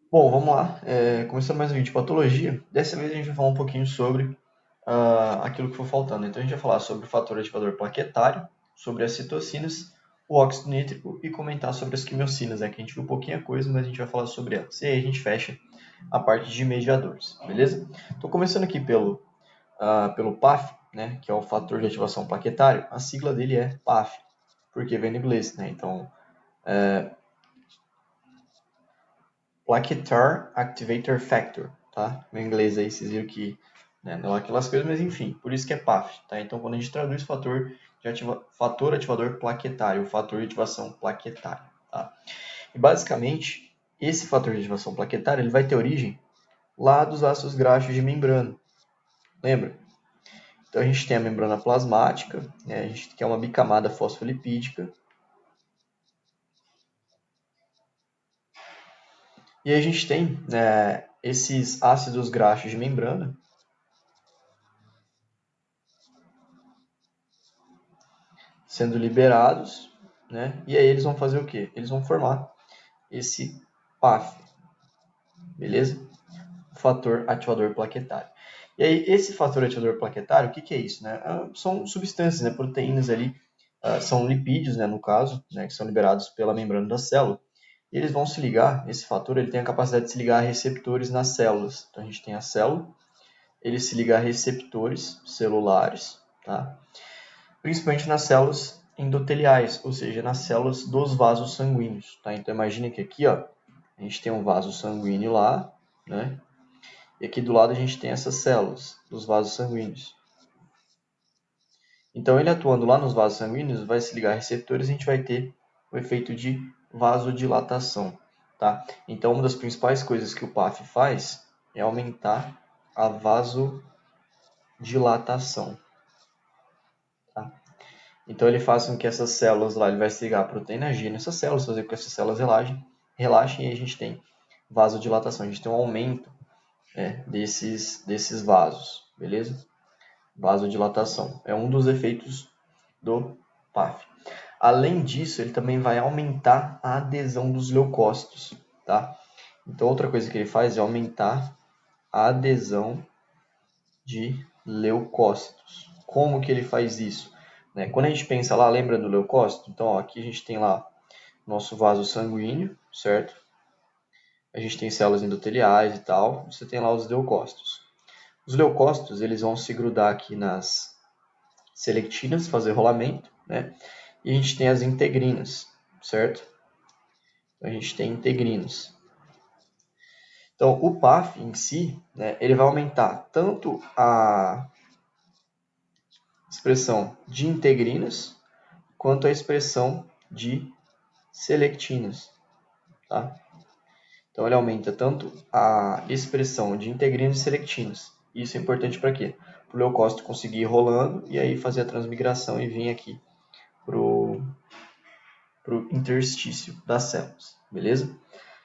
Bom, vamos lá. Começando mais um vídeo de patologia. Dessa vez a gente vai falar um pouquinho sobre aquilo que for faltando. Então a gente vai falar sobre o fator ativador plaquetário, sobre as citocinas, o óxido nítrico e comentar sobre as quimiocinas, que a gente viu pouquinha coisa, mas a gente vai falar sobre elas. E aí a gente fecha a parte de mediadores, beleza? Estou começando aqui pelo PAF, né, que é o fator de ativação plaquetário. A sigla dele é PAF, porque vem do inglês, né? Então, Plaquetar Activator Factor, tá? No inglês aí vocês viram que não é aquelas coisas, mas enfim, por isso que é PAF, tá? Então quando a gente traduz fator ativador plaquetário, fator de ativação plaquetário, tá? E basicamente, esse fator de ativação plaquetária, ele vai ter origem lá dos ácidos graxos de membrana, lembra? Então a gente tem a membrana plasmática, né? A gente quer uma bicamada fosfolipídica, e a gente tem esses ácidos graxos de membrana sendo liberados, né? E aí eles vão fazer o quê? Eles vão formar esse PAF, beleza? Fator ativador plaquetário. E aí esse fator ativador plaquetário, o que é isso, né? São substâncias, né? Proteínas ali, são lipídios, né? No caso, né? Que são liberados pela membrana da célula. E eles vão se ligar, esse fator ele tem a capacidade de se ligar a receptores nas células. Então a gente tem a célula, ele se liga a receptores celulares, tá? Principalmente nas células endoteliais, ou seja, nas células dos vasos sanguíneos. Tá? Então imagine que aqui ó, a gente tem um vaso sanguíneo lá, né? E aqui do lado a gente tem essas células dos vasos sanguíneos. Então ele atuando lá nos vasos sanguíneos vai se ligar a receptores e a gente vai ter o efeito de vasodilatação. Tá? Então uma das principais coisas que o PAF faz é aumentar a vasodilatação. Tá? Então ele faz com que essas células lá, ele vai se ligar a proteína G nessas células, fazer com que essas células relaxem e a gente tem vasodilatação, a gente tem um aumento desses vasos, beleza? Vasodilatação é um dos efeitos do PAF. Além disso, ele também vai aumentar a adesão dos leucócitos, tá? Então outra coisa que ele faz é aumentar a adesão de leucócitos. Como que ele faz isso? Né? Quando a gente pensa lá, lembra do leucócito? Então, ó, aqui a gente tem lá nosso vaso sanguíneo, certo? A gente tem células endoteliais e tal. Você tem lá os leucócitos. Os leucócitos, eles vão se grudar aqui nas selectinas, fazer rolamento, né? E a gente tem as integrinas, certo? A gente tem integrinas. Então, o PAF em si, né, ele vai aumentar tanto a expressão de integrinas quanto a expressão de selectinas. Tá? Então ele aumenta tanto a expressão de integrinas e selectinas. Isso é importante para quê? Para o leucócito conseguir ir rolando e aí fazer a transmigração e vir aqui para o interstício das células. Beleza?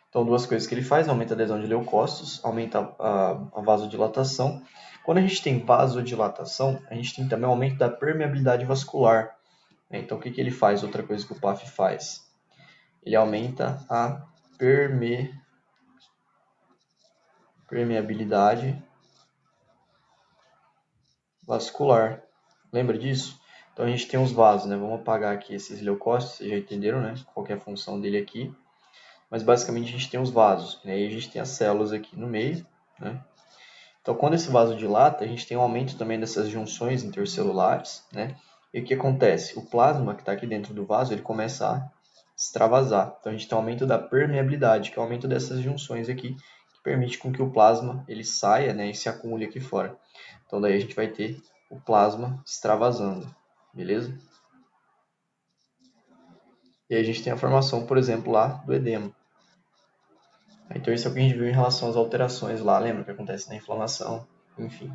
Então duas coisas que ele faz, aumenta a adesão de leucócitos, aumenta a vasodilatação. Quando a gente tem vasodilatação, a gente tem também aumento da permeabilidade vascular. Então o que ele faz? Outra coisa que o PAF faz. Ele aumenta a permeabilidade vascular. Lembra disso? Então a gente tem os vasos, né? Vamos apagar aqui esses leucócitos, vocês já entenderam, né? Qual que é a função dele aqui. Mas basicamente a gente tem os vasos, né? E a gente tem as células aqui no meio, né? Então quando esse vaso dilata, a gente tem um aumento também dessas junções intercelulares, né? E o que acontece? O plasma que está aqui dentro do vaso, ele começa a extravasar. Então a gente tem um aumento da permeabilidade, que é o aumento dessas junções aqui, que permite com que o plasma ele saia, né, e se acumule aqui fora. Então daí a gente vai ter o plasma extravasando, beleza? E aí a gente tem a formação, por exemplo, lá do edema. Então isso é o que a gente viu em relação às alterações lá, lembra que acontece na inflamação, enfim.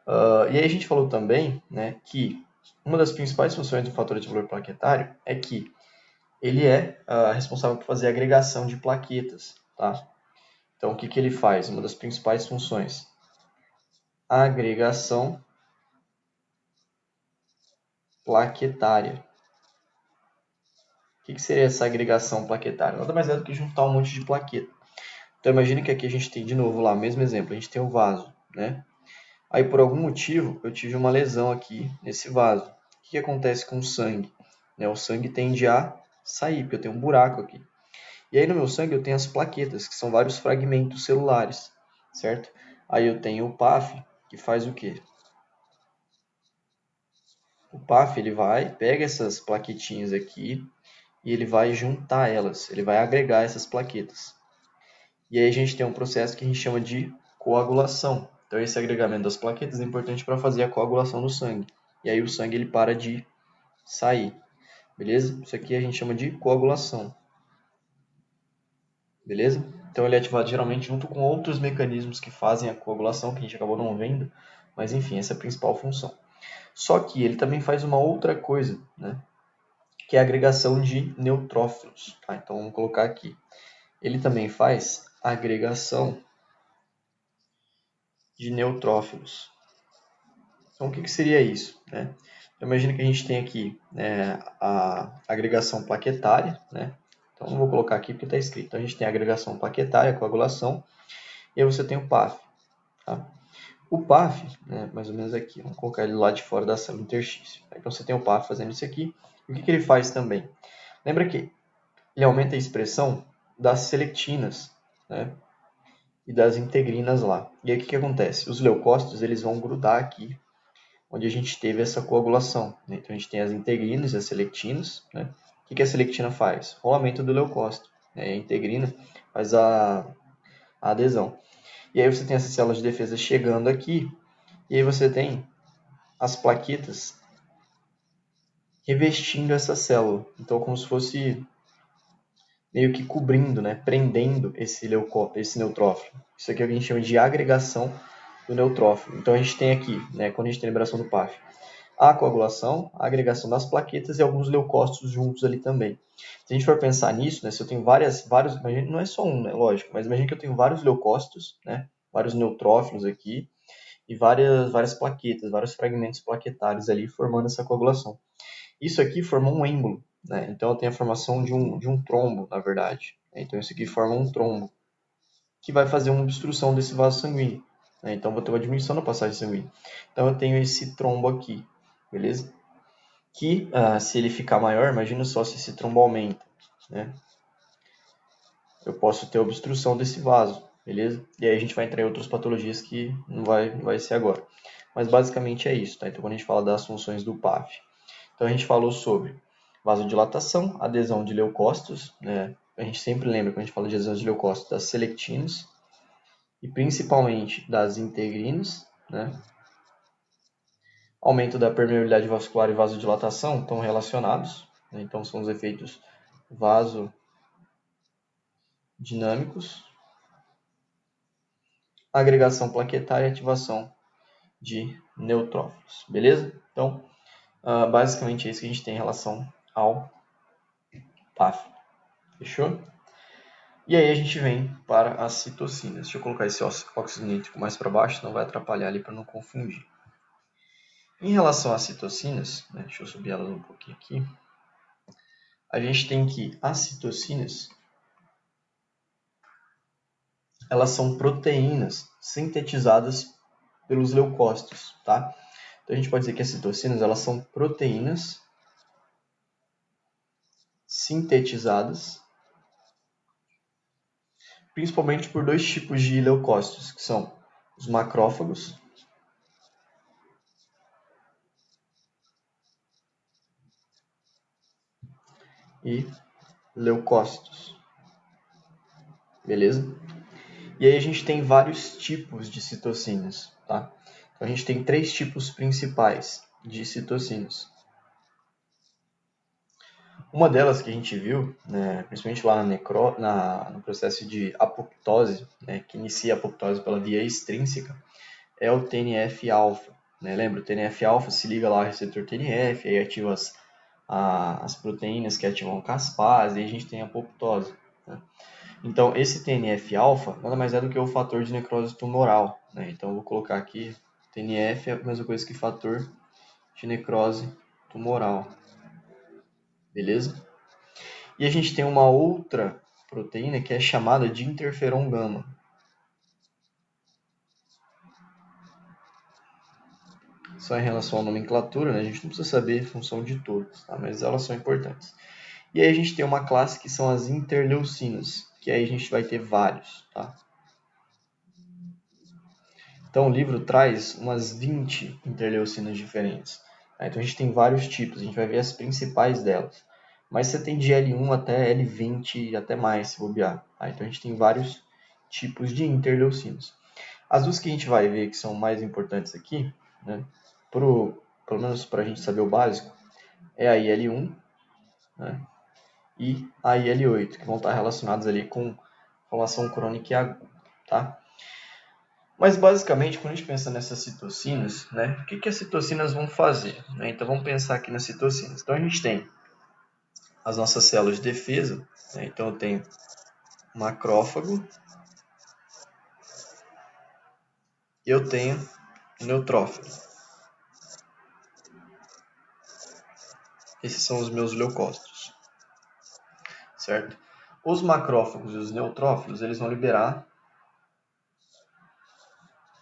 E aí a gente falou também, né, que uma das principais funções do fator ativador plaquetário é que ele é responsável por fazer a agregação de plaquetas, tá? Então, o que, que ele faz? Uma das principais funções, agregação plaquetária. O que, que seria essa agregação plaquetária? Nada mais é do que juntar um monte de plaqueta. Então imagine que aqui a gente tem de novo lá, mesmo exemplo, a gente tem o vaso, né? Aí por algum motivo eu tive uma lesão aqui nesse vaso. O que acontece com o sangue? Né? O sangue tende a sair, porque eu tenho um buraco aqui. E aí no meu sangue eu tenho as plaquetas, que são vários fragmentos celulares, certo? Aí eu tenho o PAF, que faz o quê? O PAF ele vai, pega essas plaquetinhas aqui e ele vai juntar elas, ele vai agregar essas plaquetas. E aí a gente tem um processo que a gente chama de coagulação. Então esse agregamento das plaquetas é importante para fazer a coagulação do sangue. E aí o sangue ele para de sair, beleza? Isso aqui a gente chama de coagulação, beleza? Então ele é ativado geralmente junto com outros mecanismos que fazem a coagulação, que a gente acabou não vendo, mas enfim, essa é a principal função. Só que ele também faz uma outra coisa, né? Que é a agregação de neutrófilos. Tá? Então vamos colocar aqui. Ele também faz agregação de neutrófilos. Então o que seria isso? Né? Então, imagina que a gente tem aqui a agregação plaquetária, né? Então não vou colocar aqui porque está escrito. Então, a gente tem a agregação plaquetária, a coagulação, e aí você tem o PAF. Tá? O PAF, né, mais ou menos aqui, vamos colocar ele lá de fora da célula interstício. Então você tem o PAF fazendo isso aqui. E o que ele faz também? Lembra que ele aumenta a expressão das selectinas, né, e das integrinas lá. E aí o que acontece? Os leucócitos eles vão grudar aqui, onde a gente teve essa coagulação. Né? Então a gente tem as integrinas e as selectinas. Né? O que a selectina faz? Rolamento do leucócito. Né? A integrina faz a adesão. E aí você tem essas células de defesa chegando aqui, e aí você tem as plaquetas revestindo essa célula. Então, como se fosse meio que cobrindo, né, prendendo esse neutrófilo. Isso aqui a gente chama de agregação do neutrófilo. Então, a gente tem aqui, né, quando a gente tem liberação do PAF, a coagulação, a agregação das plaquetas e alguns leucócitos juntos ali também. Se a gente for pensar nisso, né, se eu tenho vários, imagina, não é só um, né, lógico, mas imagina que eu tenho vários leucócitos, né, vários neutrófilos aqui, e várias plaquetas, vários fragmentos plaquetários ali formando essa coagulação. Isso aqui forma um êmbolo, né? Então eu tenho a formação de um trombo, na verdade. Então isso aqui forma um trombo, que vai fazer uma obstrução desse vaso sanguíneo. Né? Então vou ter uma diminuição da passagem sanguínea. Então eu tenho esse trombo aqui, beleza? Que se ele ficar maior, imagina só se esse trombo aumenta, né? Eu posso ter obstrução desse vaso, beleza? E aí a gente vai entrar em outras patologias que não vai ser agora. Mas basicamente é isso, tá? Então quando a gente fala das funções do PAF, então a gente falou sobre vasodilatação, adesão de leucócitos, né? A gente sempre lembra, quando a gente fala de adesão de leucócitos, das selectinas e principalmente das integrinas, né? Aumento da permeabilidade vascular e vasodilatação estão relacionados, né? Então são os efeitos vasodinâmicos, agregação plaquetária e ativação de neutrófilos, beleza? Então, basicamente é isso que a gente tem em relação ao PAF, fechou? E aí a gente vem para as citocinas. Deixa eu colocar esse óxido nítrico mais para baixo, não vai atrapalhar ali para não confundir. Em relação às citocinas, né, deixa eu subir elas um pouquinho aqui, a gente tem que as citocinas, elas são proteínas sintetizadas pelos leucócitos, tá? Então a gente pode dizer que as citocinas, elas são proteínas sintetizadas principalmente por dois tipos de leucócitos, que são os macrófagos e leucócitos, beleza? E aí a gente tem vários tipos de citocinas, tá? Então a gente tem três tipos principais de citocinas. Uma delas que a gente viu, né, principalmente lá no processo de apoptose, né, que inicia a apoptose pela via extrínseca, é o TNF-alfa. Né? Lembra, o TNF-alfa se liga lá ao receptor TNF, aí ativa as proteínas que ativam caspase, e a gente tem a apoptose. Né? Então, esse TNF-alfa nada mais é do que o fator de necrose tumoral. Né? Então, eu vou colocar aqui, TNF é a mesma coisa que fator de necrose tumoral. Beleza? E a gente tem uma outra proteína que é chamada de interferon gama. Só em relação à nomenclatura, né? A gente não precisa saber a função de todas, tá? Mas elas são importantes. E aí a gente tem uma classe que são as interleucinas, que aí a gente vai ter vários, tá? Então o livro traz umas 20 interleucinas diferentes. Tá? Então a gente tem vários tipos, a gente vai ver as principais delas. Mas você tem de L1 até L20 e até mais, se bobear. Tá? Então a gente tem vários tipos de interleucinas. As duas que a gente vai ver que são mais importantes aqui, né, pelo menos para a gente saber o básico, é a IL-1, né, e a IL-8, que vão estar relacionadas ali com inflamação crônica e aguda. Tá? Mas basicamente, quando a gente pensa nessas citocinas, né, o que as citocinas vão fazer? Né? Então vamos pensar aqui nas citocinas. Então a gente tem as nossas células de defesa, né? Então eu tenho macrófago, e eu tenho neutrófilo. Esses são os meus leucócitos, certo? Os macrófagos e os neutrófilos, eles vão liberar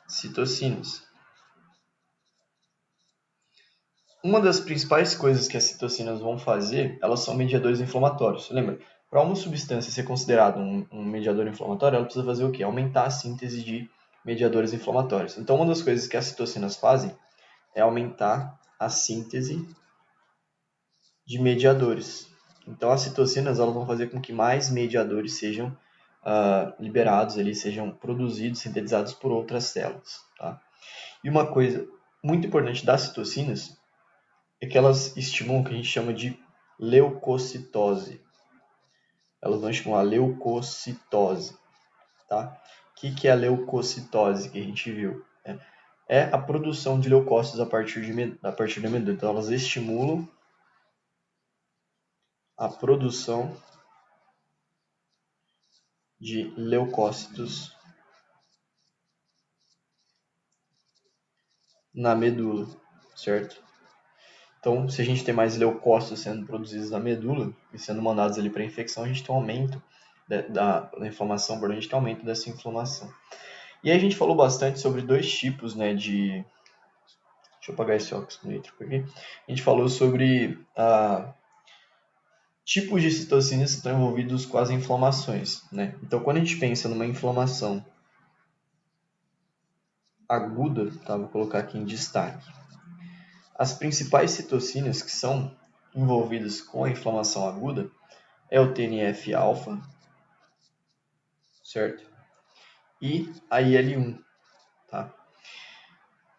citocinas. Uma das principais coisas que as citocinas vão fazer, elas são mediadores inflamatórios. Lembra? Para uma substância ser considerada um mediador inflamatório, ela precisa fazer o quê? Aumentar a síntese de mediadores inflamatórios. Então, uma das coisas que as citocinas fazem é aumentar a síntese de mediadores. Então, as citocinas elas vão fazer com que mais mediadores sejam liberados, ali, sejam produzidos, sintetizados por outras células. Tá? E uma coisa muito importante das citocinas é que elas estimulam o que a gente chama de leucocitose. Elas vão estimular a leucocitose. Tá? O que é a leucocitose que a gente viu? É a produção de leucócitos a partir da medula. Então, elas estimulam a produção de leucócitos na medula, certo? Então, se a gente tem mais leucócitos sendo produzidos na medula e sendo mandados ali para a infecção, a gente tem um aumento da inflamação, portanto, a gente tem um aumento dessa inflamação. E aí a gente falou bastante sobre dois tipos, né, de... Deixa eu apagar esse óxido nítrico aqui. A gente falou sobre tipos de citocinas que estão envolvidos com as inflamações, né? Então, quando a gente pensa numa inflamação aguda, tá? Vou colocar aqui em destaque. As principais citocinas que são envolvidas com a inflamação aguda é o TNF-alfa, certo? E a IL-1, tá?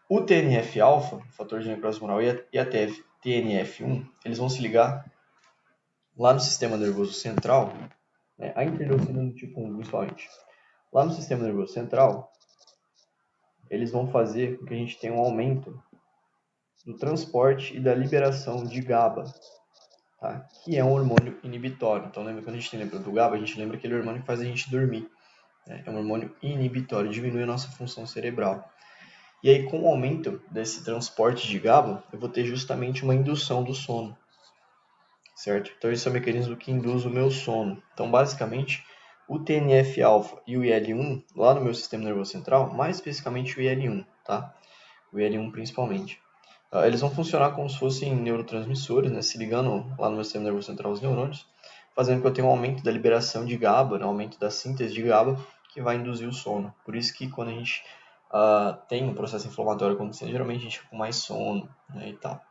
O TNF-alfa, fator de necrose humoral, e a TNF-1, eles vão se ligar lá no sistema nervoso central, né? A interleucina do tipo 1, principalmente. Lá no sistema nervoso central, eles vão fazer com que a gente tenha um aumento do transporte e da liberação de GABA, tá? Que é um hormônio inibitório. Então, lembra quando a gente lembra do GABA, a gente lembra aquele hormônio que faz a gente dormir. É um hormônio inibitório, diminui a nossa função cerebral. E aí, com o aumento desse transporte de GABA, eu vou ter justamente uma indução do sono, certo? Então, esse é o mecanismo que induz o meu sono. Então, basicamente, o TNF-alfa e o IL-1, lá no meu sistema nervoso central, mais especificamente o IL-1, tá? O IL-1 principalmente. Eles vão funcionar como se fossem neurotransmissores, né? Se ligando lá no meu sistema nervoso central os neurônios, fazendo com que eu tenha um aumento da liberação de GABA, né? Um aumento da síntese de GABA, que vai induzir o sono. Por isso que quando a gente tem um processo inflamatório acontecendo, geralmente a gente fica com mais sono, né, e tal.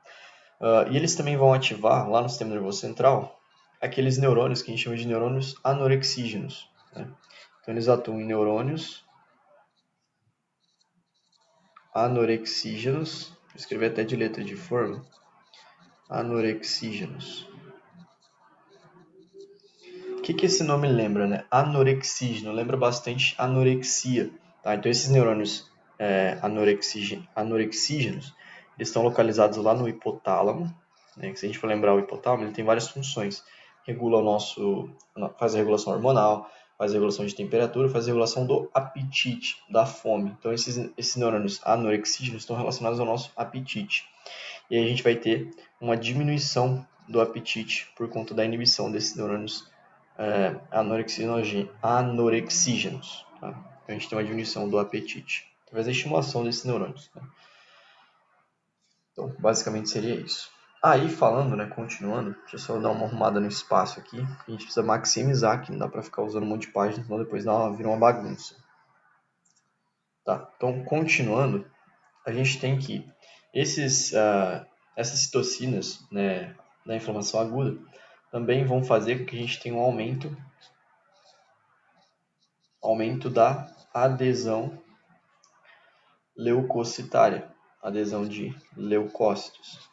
E eles também vão ativar, lá no sistema nervoso central, aqueles neurônios que a gente chama de neurônios anorexígenos, né? Então eles atuam em neurônios anorexígenos, vou escrever até de letra de forma, anorexígenos. O que esse nome lembra, né? Anorexígeno, lembra bastante anorexia, tá? Então esses neurônios anorexígenos, eles estão localizados lá no hipotálamo, né? Se a gente for lembrar o hipotálamo, ele tem várias funções. Regula faz a regulação hormonal, faz a regulação de temperatura, faz a regulação do apetite, da fome. Então esses neurônios anorexígenos estão relacionados ao nosso apetite. E aí a gente vai ter uma diminuição do apetite por conta da inibição desses neurônios anorexígenos. Tá? Então, a gente tem uma diminuição do apetite, através da estimulação desses neurônios. Né? Então, basicamente seria isso. Aí, falando, né, continuando, deixa eu só dar uma arrumada no espaço aqui. A gente precisa maximizar, que não dá para ficar usando um monte de páginas, senão depois vira uma bagunça. Tá, então, continuando, a gente tem que essas citocinas, né, da inflamação aguda também vão fazer com que a gente tenha um aumento da adesão leucocitária, adesão de leucócitos.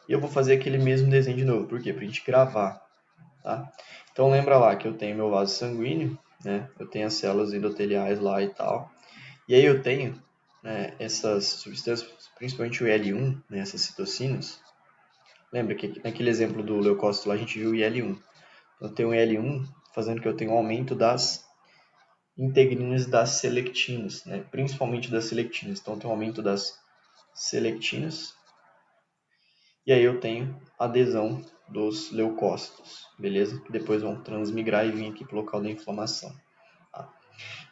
E eu vou fazer aquele mesmo desenho de novo, por quê? Para a gente gravar. Tá? Então lembra lá que eu tenho meu vaso sanguíneo, né? Eu tenho as células endoteliais lá e tal. E aí eu tenho, né, essas substâncias, principalmente o IL-1, né, essas citocinas. Lembra que naquele exemplo do leucócito lá a gente viu o IL-1. Então eu tenho o IL-1 fazendo que eu tenha um aumento das integrinas das selectinas, né? Principalmente das selectinas. Então tem um aumento das selectinas. E aí eu tenho adesão dos leucócitos, beleza? Que depois vão transmigrar e vir aqui para o local da inflamação. Tá?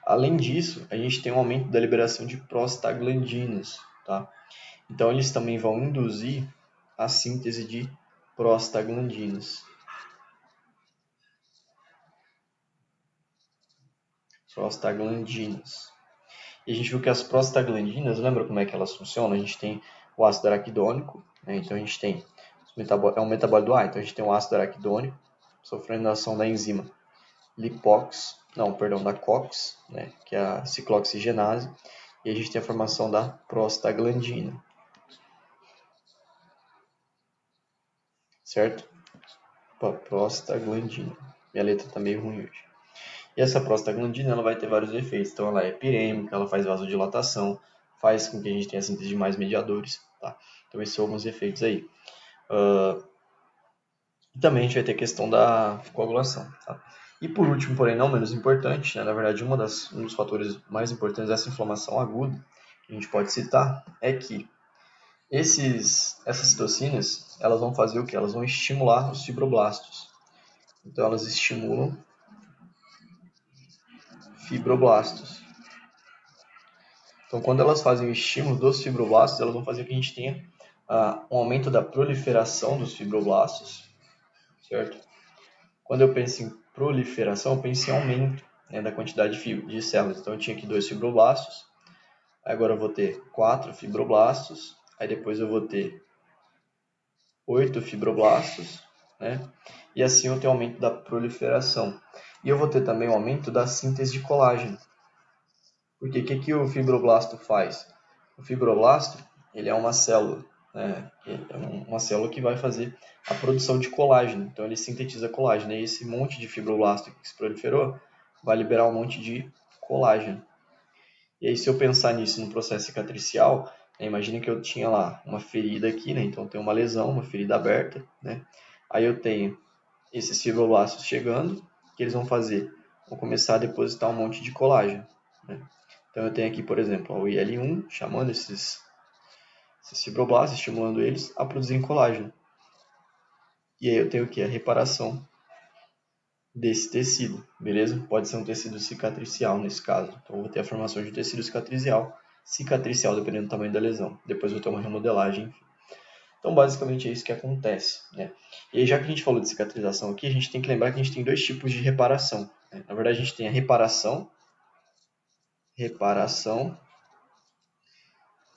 Além disso, a gente tem um aumento da liberação de prostaglandinas, tá? Então eles também vão induzir a síntese de prostaglandinas. Prostaglandinas. E a gente viu que as prostaglandinas, lembra como é que elas funcionam? A gente tem o ácido araquidônico, né? Então a gente tem, é um metabólito do A, então a gente tem o ácido araquidônico sofrendo a ação da enzima da COX, né? Que é a ciclooxigenase, e a gente tem a formação da prostaglandina, certo? Prostaglandina. Minha letra está meio ruim hoje. E essa prostaglandina ela vai ter vários efeitos. Então ela é epirêmica, ela faz vasodilatação, faz com que a gente tenha a síntese de mais mediadores. Tá? Então esses são alguns efeitos aí. E também a gente vai ter a questão da coagulação. Tá? E por último, porém não menos importante, né, na verdade um dos fatores mais importantes dessa inflamação aguda que a gente pode citar é que essas citocinas elas vão fazer o que? Elas vão estimular os fibroblastos. Então elas estimulam fibroblastos. Então, quando elas fazem o estímulo dos fibroblastos, elas vão fazer que a gente tenha um aumento da proliferação dos fibroblastos, certo? Quando eu penso em proliferação, eu penso em aumento, né, da quantidade de células. Então, eu tinha aqui 2 fibroblastos, agora eu vou ter 4 fibroblastos, aí depois eu vou ter 8 fibroblastos, né? E assim eu tenho aumento da proliferação. E eu vou ter também o aumento da síntese de colágeno. Porque o que o fibroblasto faz? O fibroblasto ele é uma célula, né? É uma célula que vai fazer a produção de colágeno. Então ele sintetiza colágeno. E esse monte de fibroblasto que se proliferou vai liberar um monte de colágeno. E aí se eu pensar nisso no processo cicatricial, né, imagine que eu tinha lá uma ferida aqui, né? Então eu tenho uma lesão, uma ferida aberta, né? Aí eu tenho esses fibroblastos chegando, que eles vão fazer? Vão começar a depositar um monte de colágeno, né? Então eu tenho aqui, por exemplo, o IL-1 chamando esses fibroblastos, estimulando eles a produzirem colágeno. E aí eu tenho o que? A reparação desse tecido, beleza? Pode ser um tecido cicatricial nesse caso. Então eu vou ter a formação de tecido cicatricial dependendo do tamanho da lesão. Depois eu vou ter uma remodelagem, enfim. Então, basicamente é isso que acontece, né? E aí, já que a gente falou de cicatrização aqui, a gente tem que lembrar que a gente tem 2 tipos de reparação, né? Na verdade, a gente tem a reparação,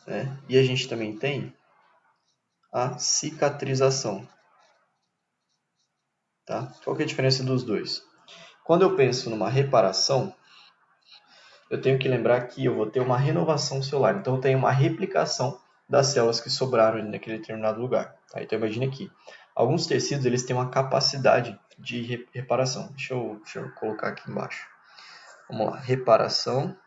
né? E a gente também tem a cicatrização, tá? Qual que é a diferença dos dois? Quando eu penso numa reparação, eu tenho que lembrar que eu vou ter uma renovação celular. Então, eu tenho uma replicação das células que sobraram naquele determinado lugar. Tá? Então, imagine aqui. Alguns tecidos eles têm uma capacidade de reparação. Deixa eu colocar aqui embaixo. Vamos lá. Reparação.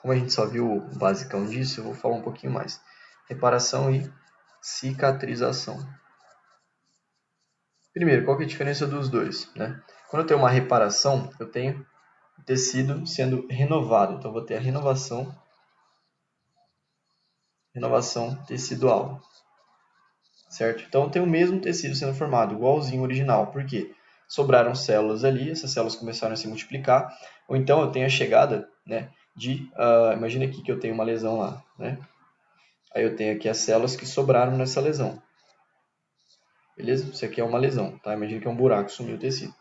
Como a gente só viu o basicão disso, eu vou falar um pouquinho mais. Reparação e cicatrização. Primeiro, qual que é a diferença dos dois? Né? Quando eu tenho uma reparação, eu tenho tecido sendo renovado. Então, eu vou ter a renovação tecidual, certo? Então, tem o mesmo tecido sendo formado, igualzinho ao original. Por quê? sobraram células ali, essas células começaram a se multiplicar, ou então eu tenho a chegada, né, imagina aqui que eu tenho uma lesão lá, né? Aí eu tenho aqui as células que sobraram nessa lesão. Beleza? Isso aqui é uma lesão, tá? Imagina que é um buraco, sumiu o tecido.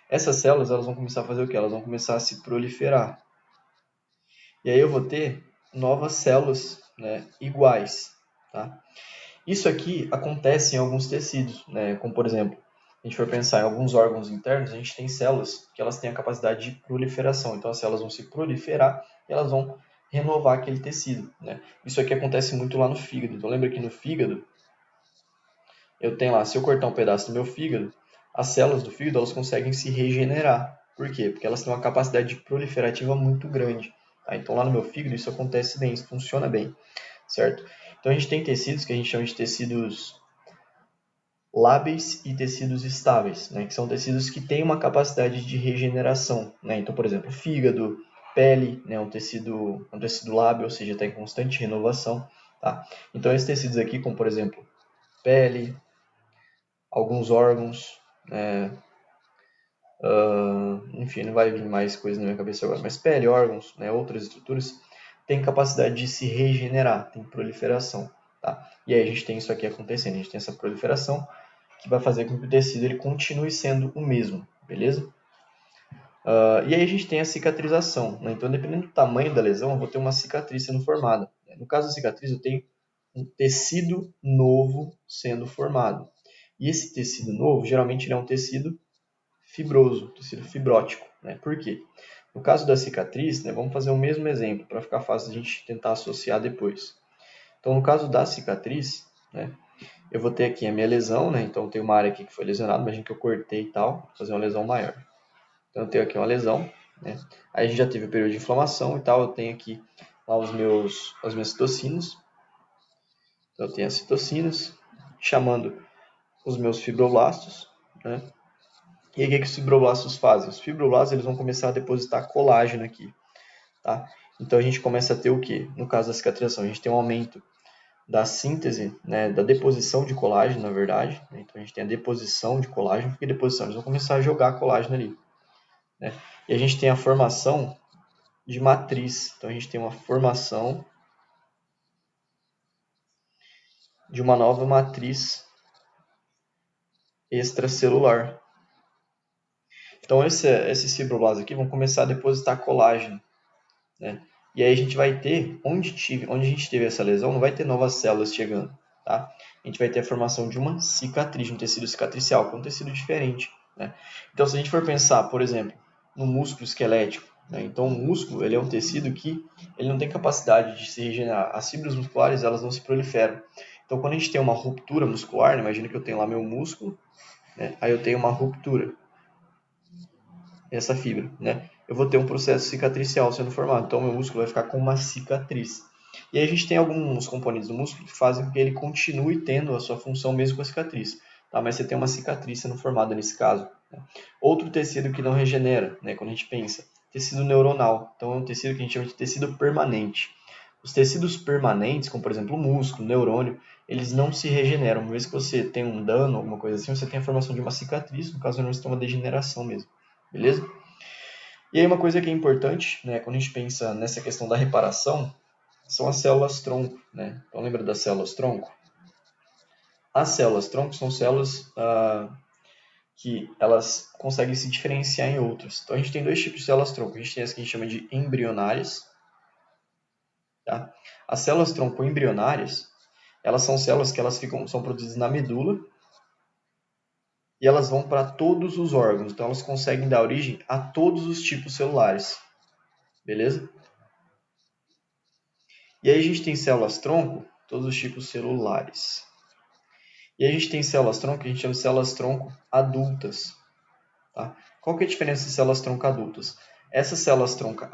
Essas células, elas vão começar a fazer o quê? Elas vão começar a se proliferar. E aí eu vou ter novas células, né, iguais, tá? Isso aqui acontece em alguns tecidos, né? Como por exemplo, a gente for pensar em alguns órgãos internos, a gente tem células que elas têm a capacidade de proliferação. Então as células vão se proliferar e elas vão renovar aquele tecido, né? Isso aqui acontece muito lá no fígado. Então lembra que no fígado eu tenho lá, se eu cortar um pedaço do meu fígado, as células do fígado elas conseguem se regenerar. Por quê? Porque elas têm uma capacidade proliferativa muito grande. Tá? Então lá no meu fígado isso acontece bem, isso funciona bem, certo? Então a gente tem tecidos que a gente chama de tecidos lábeis e tecidos estáveis, né? Que são tecidos que têm uma capacidade de regeneração, né? Então, por exemplo, fígado, pele, né? Um tecido lábil, ou seja, está em constante renovação, tá? Então esses tecidos aqui, como por exemplo, pele, alguns órgãos, enfim, não vai vir mais coisa na minha cabeça agora, mas pele, órgãos, né, outras estruturas, têm capacidade de se regenerar, tem proliferação, tá? E aí a gente tem isso aqui acontecendo, a gente tem essa proliferação que vai fazer com que o tecido ele continue sendo o mesmo, beleza? E aí a gente tem a cicatrização, né? Então dependendo do tamanho da lesão, eu vou ter uma cicatriz sendo formada. No caso da cicatriz, eu tenho um tecido novo sendo formado. E esse tecido novo, geralmente ele é um tecido fibroso, tecido fibrótico, né? Por quê? No caso da cicatriz, né, vamos fazer o mesmo exemplo para ficar fácil a gente tentar associar depois. Então, no caso da cicatriz, né, eu vou ter aqui a minha lesão, né? Então, tem uma área aqui que foi lesionada, imagina que eu cortei e tal, vou fazer uma lesão maior. Então, eu tenho aqui uma lesão, né? Aí a gente já teve o período de inflamação e tal, eu tenho aqui lá as minhas citocinas. Então, eu tenho as citocinas chamando os meus fibroblastos, né? E aí, o que os fibroblastos fazem? Os fibroblastos eles vão começar a depositar colágeno aqui, tá? Então, a gente começa a ter o quê? No caso da cicatrização, a gente tem um aumento da síntese, né, da deposição de colágeno, na verdade. Né? Então, a gente tem a deposição de colágeno. Por que deposição? Eles vão começar a jogar colágeno ali. Né? E a gente tem a formação de matriz. Então, a gente tem uma formação de uma nova matriz extracelular. Então, esses fibroblastos aqui vão começar a depositar colágeno, né? E aí a gente vai ter, onde a gente teve essa lesão, não vai ter novas células chegando, tá? A gente vai ter a formação de uma cicatriz, um tecido cicatricial, que é um tecido diferente, né? Então, se a gente for pensar, por exemplo, no músculo esquelético, né? Então, o músculo, ele é um tecido que ele não tem capacidade de se regenerar. As fibras musculares, elas não se proliferam. Então, quando a gente tem uma ruptura muscular, né? Imagina que eu tenho lá meu músculo, né? Aí eu tenho uma ruptura, essa fibra, né? Eu vou ter um processo cicatricial sendo formado, então meu músculo vai ficar com uma cicatriz. E aí a gente tem alguns componentes do músculo que fazem com que ele continue tendo a sua função mesmo com a cicatriz, tá? Mas você tem uma cicatriz sendo formada nesse caso. Né? Outro tecido que não regenera, né? Quando a gente pensa, tecido neuronal, então é um tecido que a gente chama de tecido permanente. Os tecidos permanentes, como por exemplo o músculo, o neurônio, eles não se regeneram. Uma vez que você tem um dano, alguma coisa assim, você tem a formação de uma cicatriz, no caso não tem uma degeneração mesmo. Beleza? E aí uma coisa que é importante, né, quando a gente pensa nessa questão da reparação, são as células tronco, né? Então lembra das células tronco? As células tronco são células que elas conseguem se diferenciar em outras. Então a gente tem dois tipos de células tronco. A gente tem as que a gente chama de embrionárias. Tá? As células tronco embrionárias, elas são células que são produzidas na medula e elas vão para todos os órgãos. Então elas conseguem dar origem a todos os tipos celulares. Beleza? E aí a gente tem células-tronco, todos os tipos celulares. E aí a gente tem células-tronco que a gente chama de células-tronco adultas. Tá? Qual que é a diferença de células-tronco adultas? Essas células-tronco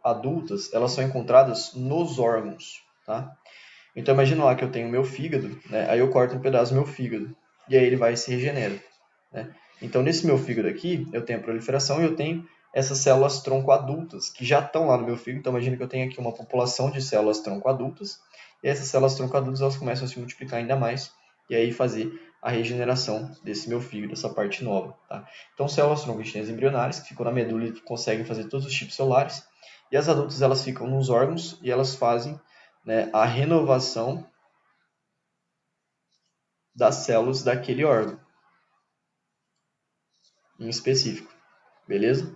adultas, elas são encontradas nos órgãos. Tá? Então imagina lá que eu tenho meu fígado, né? Aí eu corto um pedaço do meu fígado. E aí ele vai e se regenera. Né? Então nesse meu fígado aqui, eu tenho a proliferação e eu tenho essas células tronco adultas, que já estão lá no meu fígado. Então, imagina que eu tenho aqui uma população de células tronco adultas, e essas células tronco adultas elas começam a se multiplicar ainda mais, e aí fazer a regeneração desse meu fio, dessa parte nova. Tá? Então, células tronco-intestinais embrionárias, que ficam na medula e que conseguem fazer todos os tipos celulares, e as adultas elas ficam nos órgãos e elas fazem, né, a renovação das células daquele órgão em específico, beleza?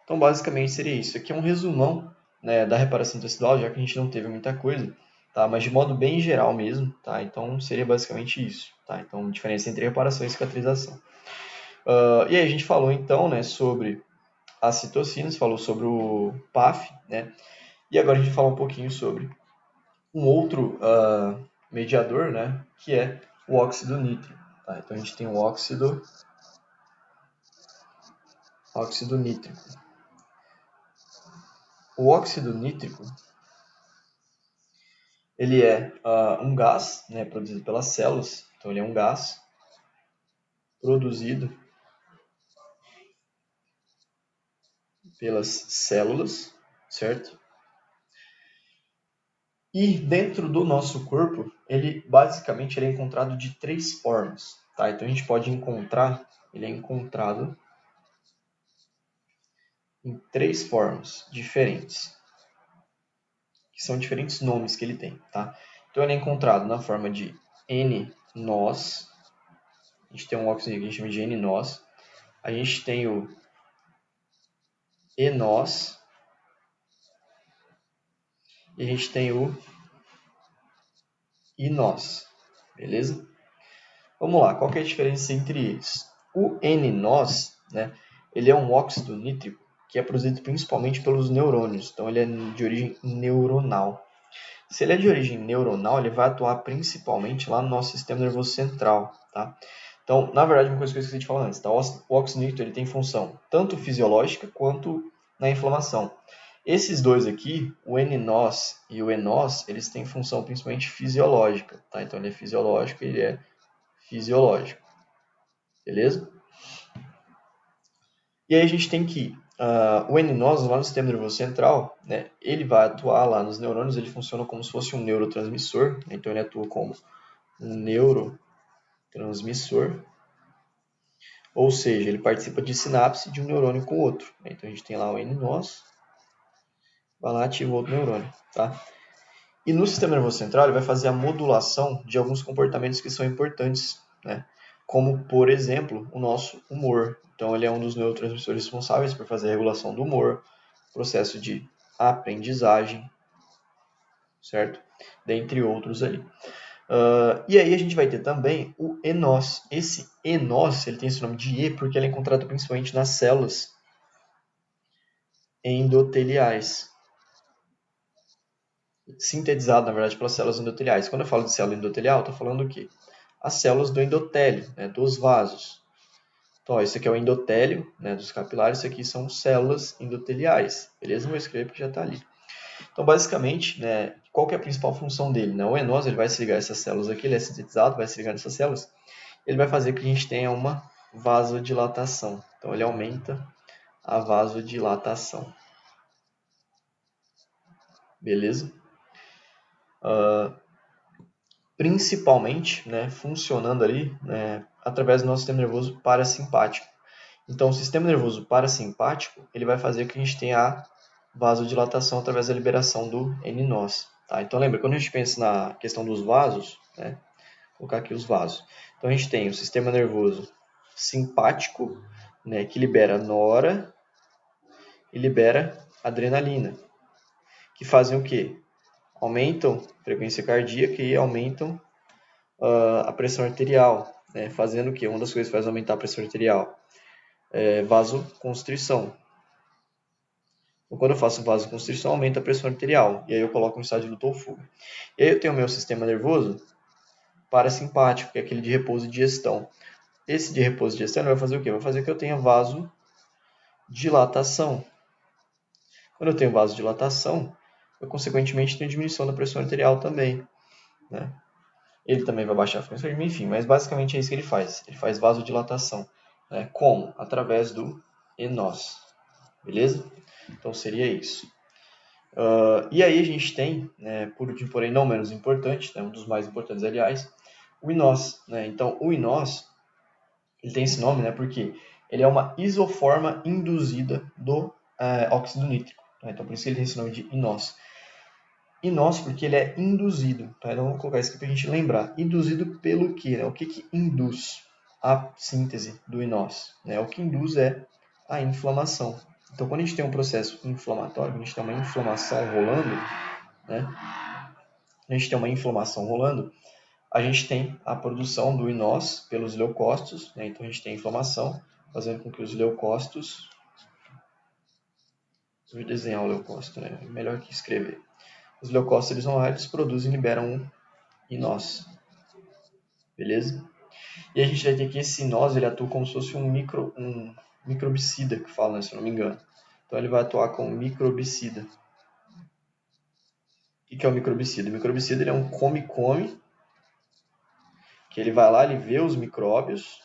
Então, basicamente seria isso. Aqui é um resumão, né, da reparação tecidual, já que a gente não teve muita coisa, tá? Mas de modo bem geral mesmo, tá? Então, seria basicamente isso, tá? Então, diferença entre reparação e cicatrização. E aí a gente falou, então, né, sobre as citocinas, falou sobre o PAF, né? E agora a gente fala um pouquinho sobre um outro mediador, né, que é o óxido nítrico. Tá? Então, a gente tem o óxido nítrico. O óxido nítrico, ele é um gás, né, produzido pelas células. Então, ele é um gás produzido pelas células, certo? E dentro do nosso corpo, ele basicamente ele é encontrado de 3 formas. Tá? Então, a gente pode encontrar, ele é encontrado em 3 formas diferentes, que são diferentes nomes que ele tem. Tá? Então, ele é encontrado na forma de N-nós. A gente tem um óxido que a gente chama de N-nós. A gente tem o E-nós. E a gente tem o I-nós. Beleza? Vamos lá, qual que é a diferença entre eles? O N-nós, né, ele é um óxido nítrico que é produzido principalmente pelos neurônios. Então, ele é de origem neuronal. Se ele é de origem neuronal, ele vai atuar principalmente lá no nosso sistema nervoso central. Tá? Então, na verdade, uma coisa que eu esqueci de falar antes, tá? O óxido nítrico ele tem função tanto fisiológica quanto na inflamação. Esses dois aqui, o N-nós e o E-nós, eles têm função principalmente fisiológica. Tá? Então, ele é fisiológico e ele é fisiológico. Beleza? E aí a gente tem que o N-nós lá no sistema nervoso central, né, ele vai atuar lá nos neurônios, ele funciona como se fosse um neurotransmissor, né, então ele atua como um neurotransmissor, ou seja, ele participa de sinapse de um neurônio com o outro. Né, então a gente tem lá o N-nós, vai lá e ativa o outro neurônio. Tá? E no sistema nervoso central ele vai fazer a modulação de alguns comportamentos que são importantes, né, como, por exemplo, o nosso humor. Então, ele é um dos neurotransmissores responsáveis por fazer a regulação do humor, processo de aprendizagem, certo? Dentre outros ali. E aí a gente vai ter também o E-nós. Esse E-nós, ele tem esse nome de E porque ele é encontrado principalmente nas células endoteliais. Sintetizado, na verdade, pelas células endoteliais. Quando eu falo de célula endotelial, eu estou falando o quê? As células do endotélio, né, dos vasos. Então, ó, esse aqui é o endotélio, né, dos capilares, isso aqui são células endoteliais. Beleza? Vou escrever porque já está ali. Então, basicamente, né, qual que é a principal função dele? Né? O E-nós ele vai se ligar a essas células aqui, ele é sintetizado, vai se ligar nessas células, ele vai fazer que a gente tenha uma vasodilatação. Então, ele aumenta a vasodilatação. Beleza? Principalmente, né, funcionando ali, né, através do nosso sistema nervoso parasimpático. Então, o sistema nervoso parasimpático ele vai fazer que a gente tenha a vasodilatação através da liberação do N-nós. Tá? Então, lembra, quando a gente pensa na questão dos vasos, né, vou colocar aqui os vasos. Então, a gente tem o sistema nervoso simpático, né, que libera nora e libera adrenalina, que fazem o quê? Aumentam a frequência cardíaca e aumentam a pressão arterial, né, fazendo o quê? Uma das coisas que faz aumentar a pressão arterial é vasoconstrição. Então, quando eu faço vasoconstrição, aumenta a pressão arterial. E aí eu coloco um estado de luta ou fuga. E aí eu tenho o meu sistema nervoso parasimpático, que é aquele de repouso e digestão. Esse de repouso e digestão vai fazer o quê? Vai fazer que eu tenha vasodilatação. Quando eu tenho vasodilatação, eu consequentemente tenho diminuição da pressão arterial também. Né? Ele também vai baixar a frequência cardíaca, enfim, mas basicamente é isso que ele faz. Ele faz vasodilatação. Né? Como? Através do E-nós. Beleza? Então seria isso. E aí a gente tem, né, por último, porém não menos importante, né, um dos mais importantes, aliás, o inós, né? Então, o inós, ele tem esse nome, né? Porque ele é uma isoforma induzida do óxido nítrico. Né? Então, por isso ele tem esse nome de inós. Inós porque ele é induzido. Tá? Então, vou colocar isso aqui para a gente lembrar. Induzido pelo quê? Né? O que induz a síntese do inós? Né? O que induz é a inflamação. Então, quando a gente tem um processo inflamatório, quando a gente tem uma inflamação rolando, né? A gente tem uma inflamação rolando, a gente tem a produção do inós pelos leucócitos, né? Então a gente tem a inflamação, fazendo com que os leucócitos... Vou desenhar o leucócito, né? É melhor que escrever. Os leucócitos eles vão lá, eles produzem e liberam um inós. Beleza? E a gente vai ter que esse inós ele atua como se fosse um microbicida, que fala, né, se eu não me engano. Então ele vai atuar como microbicida. O que é o microbicida? O microbicida ele é um come-come, que ele vai lá, ele vê os micróbios,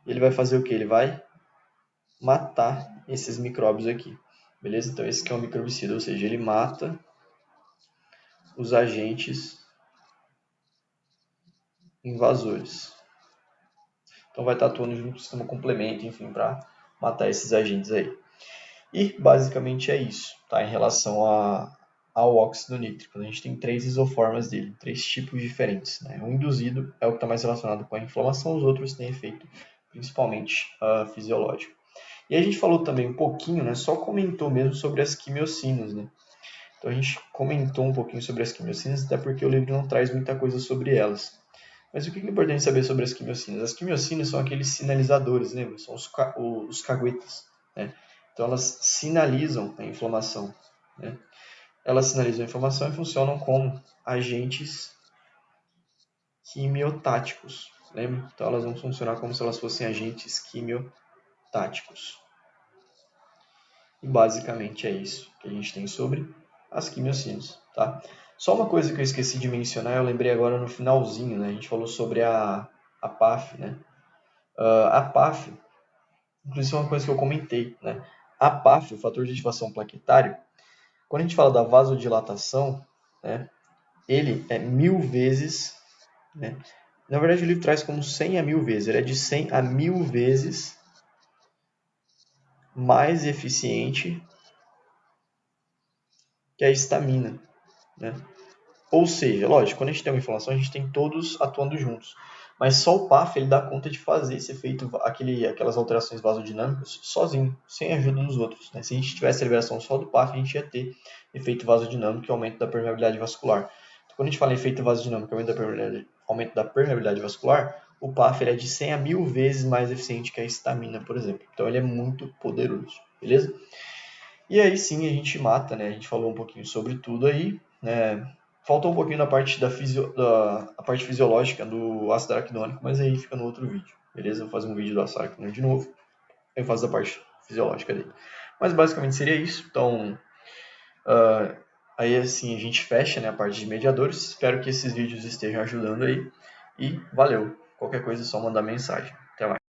e ele vai fazer o quê? Ele vai matar esses micróbios aqui. Beleza? Então esse aqui é um microbicida, ou seja, ele mata os agentes invasores. Então vai estar atuando junto com o sistema complemento, enfim, para matar esses agentes aí. E basicamente é isso, tá? Em relação ao óxido nítrico. A gente tem 3 isoformas dele, 3 tipos diferentes. Né? O induzido é o que está mais relacionado com a inflamação, os outros têm efeito principalmente fisiológico. E a gente falou também um pouquinho, né? Só comentou mesmo sobre as quimiocinas, né? Então a gente comentou um pouquinho sobre as quimiocinas, até porque o livro não traz muita coisa sobre elas. Mas o que é importante saber sobre as quimiocinas? As quimiocinas são aqueles sinalizadores, lembra? São os caguetas, né? Então elas sinalizam a inflamação, né? Elas sinalizam a inflamação e funcionam como agentes quimiotáticos, lembra? Então elas vão funcionar como se elas fossem agentes quimiotáticos. E basicamente é isso que a gente tem sobre as quimiocinas, tá? Só uma coisa que eu esqueci de mencionar, eu lembrei agora no finalzinho, né? A gente falou sobre a PAF, né? A PAF, inclusive é uma coisa que eu comentei, né? A PAF, o fator de ativação plaquetário, quando a gente fala da vasodilatação, né? Ele é 1000 vezes, né? Na verdade o livro traz como 100 a 1000 vezes, ele é de 100 a 1000 vezes mais eficiente que a histamina, né? Ou seja, lógico, quando a gente tem uma inflamação, a gente tem todos atuando juntos. Mas só o PAF ele dá conta de fazer esse efeito, aquelas alterações vasodinâmicas sozinho, sem a ajuda dos outros. Né? Se a gente tivesse a liberação só do PAF, a gente ia ter efeito vasodinâmico e aumento da permeabilidade vascular. Então, quando a gente fala em efeito vasodinâmico e aumento da permeabilidade vascular, o PAF ele é de 100 a 1000 vezes mais eficiente que a histamina, por exemplo. Então ele é muito poderoso, beleza? E aí sim a gente mata, né? A gente falou um pouquinho sobre tudo aí, né? Faltou um pouquinho na parte a parte fisiológica do ácido araquidônico, mas aí fica no outro vídeo, beleza? Eu vou fazer um vídeo do ácido araquidônico de novo, eu faço a parte fisiológica dele. Mas basicamente seria isso. Então, aí assim a gente fecha, né, a parte de mediadores. Espero que esses vídeos estejam ajudando aí. E valeu! Qualquer coisa é só mandar mensagem. Até mais.